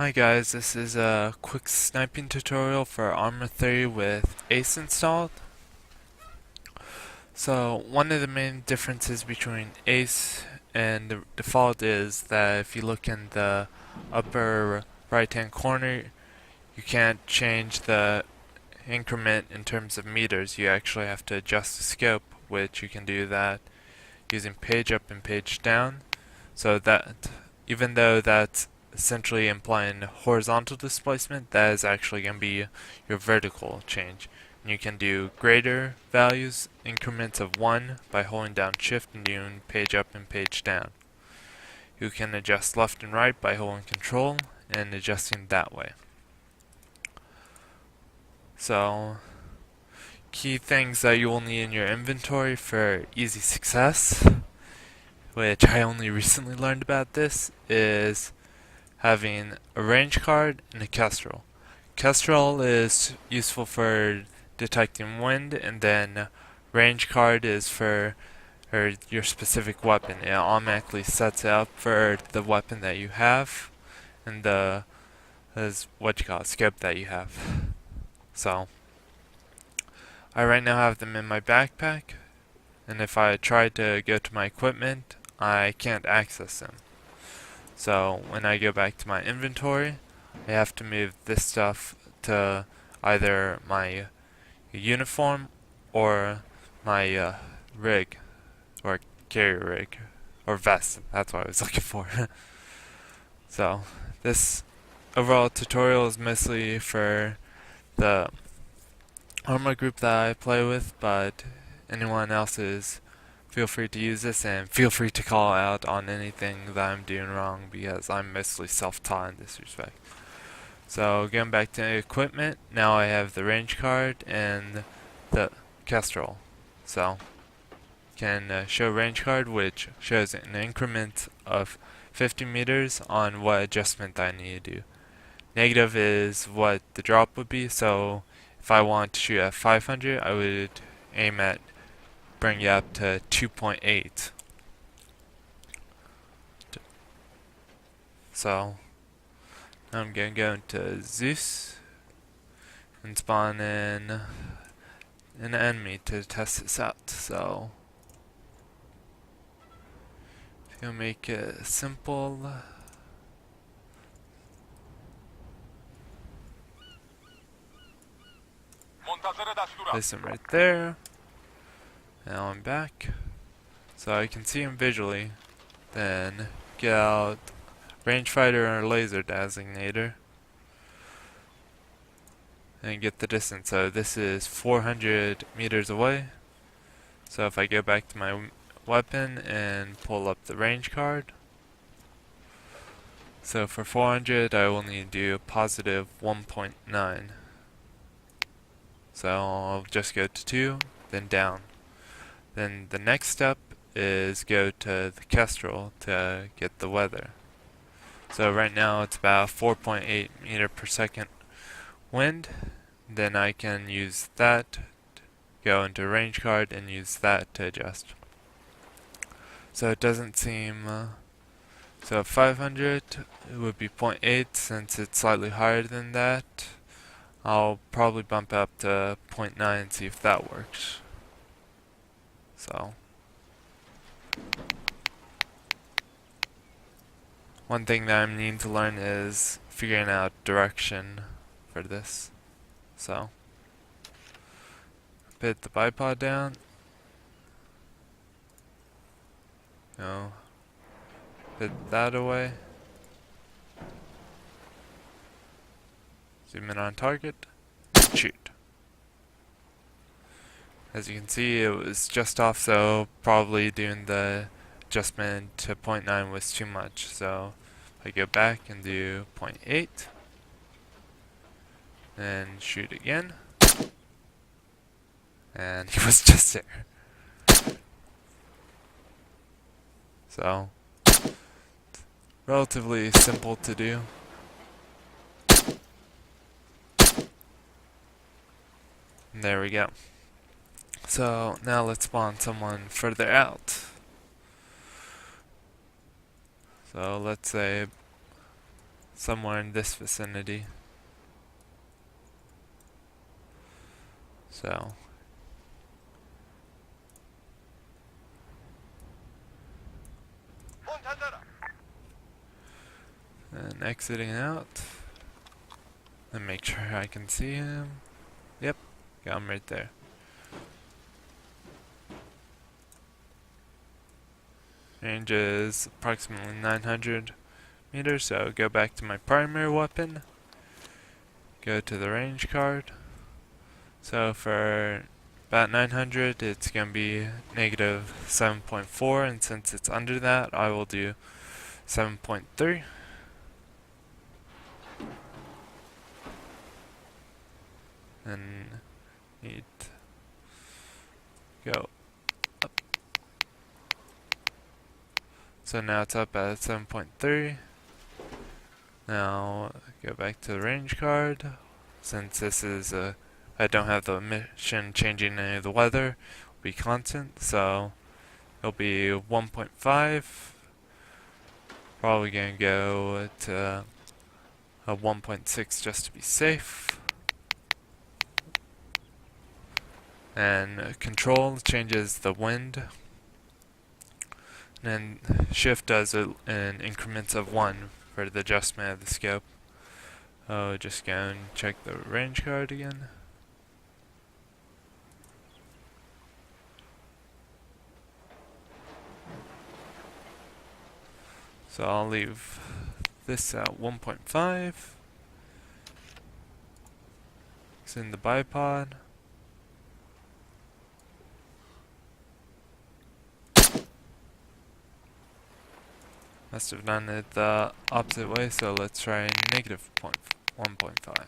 Hi guys, this is a quick sniping tutorial for ARMA 3 with ACE installed. So one of the main differences between ACE and the default is that if you look in the upper right hand corner, you can't change the increment in terms of meters. You actually have to adjust the scope, which you can do that using page up and page down. So that even though that's essentially implying horizontal displacement, that is actually going to be your vertical change. And you can do greater values, increments of 1 by holding down shift and doing page up and page down. You can adjust left and right by holding control and adjusting that way. So, key things that you will need in your inventory for easy success, which I only recently learned about this, is having a range card and a kestrel. Kestrel is useful for detecting wind, and then range card is for your specific weapon. It automatically sets it up for the weapon that you have and the scope that you have. So I right now have them in my backpack, and if I try to go to my equipment, I can't access them. So when I go back to my inventory, I have to move this stuff to either my uniform or my rig, or carrier rig, or vest. That's what I was looking for. So this overall tutorial is mostly for the ARMA group that I play with, but anyone else's, feel free to use this, and feel free to call out on anything that I'm doing wrong, because I'm mostly self-taught in this respect. So going back to equipment, now I have the range card and the kestrel. So can show range card, which shows an increment of 50 meters on what adjustment I need to do. Negative is what the drop would be, so if I want to shoot at 500, I would aim at bring it up to 2.8. So I'm gonna go into Zeus and spawn in an enemy to test this out. So if you make it simple, place him right there. Now I'm back, so I can see him visually. Then get out rangefinder or laser designator and get the distance. So this is 400 meters away. So if I go back to my weapon and pull up the range card, so for 400 I will need to do a positive 1.9. So I'll just go to 2, then down. Then the next step is go to the kestrel to get the weather. So right now it's about 4.8 meter per second wind. Then I can use that, go into range card and use that to adjust. So it doesn't seem, so at 500 it would be 0.8 since it's slightly higher than that. I'll probably bump up to 0.9 and see if that works. So one thing that I'm needing to learn is figuring out direction for this. So put the bipod down. No. Put that away. Zoom in on target. Shoot. As you can see, it was just off, so probably doing the adjustment to 0.9 was too much. So I go back and do 0.8 and shoot again, and he was just there. So relatively simple to do. And there we go. So now let's spawn someone further out. So let's say somewhere in this vicinity. So and exiting out and make sure I can see him. Yep, got him right there. Range is approximately 900 meters, so go back to my primary weapon, go to the range card. So for about 900 it's going to be negative 7.4, and since it's under that I will do 7.3. And need to go up. So now it's up at 7.3. Now go back to the range card. Since this is I don't have the mission changing any of the weather, will be constant, so it'll be 1.5. Probably gonna go to a 1.6 just to be safe. And control changes the wind, and then shift does it in increments of 1 for the adjustment of the scope. Oh, just go and check the range card again. So I'll leave this at 1.5. It's in the bipod. Must have done it the opposite way, so let's try negative 1.5.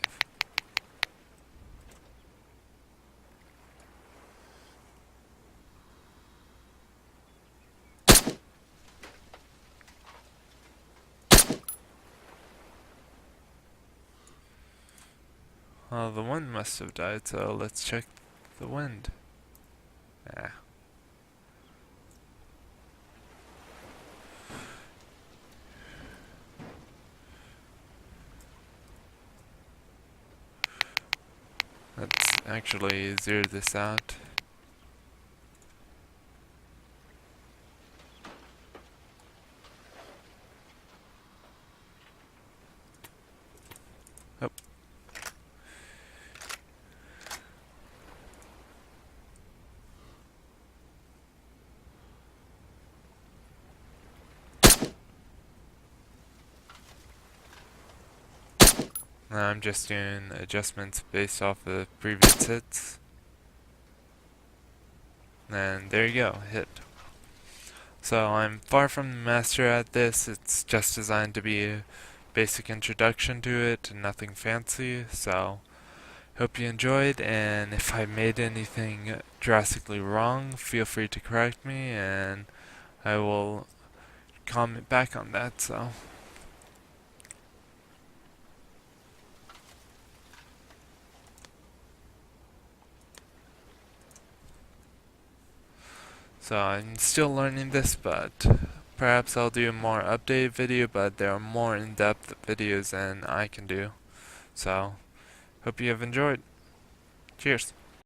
Well, the wind must have died, so let's check the wind. Ah. Let's actually zero this out. Oh. Now I'm just doing adjustments based off of previous hits. And there you go, hit. So I'm far from the master at this. It's just designed to be a basic introduction to it and nothing fancy. So hope you enjoyed, and if I made anything drastically wrong, feel free to correct me and I will comment back on that. So I'm still learning this, but perhaps I'll do a more updated video, but there are more in-depth videos than I can do. So, hope you have enjoyed. Cheers.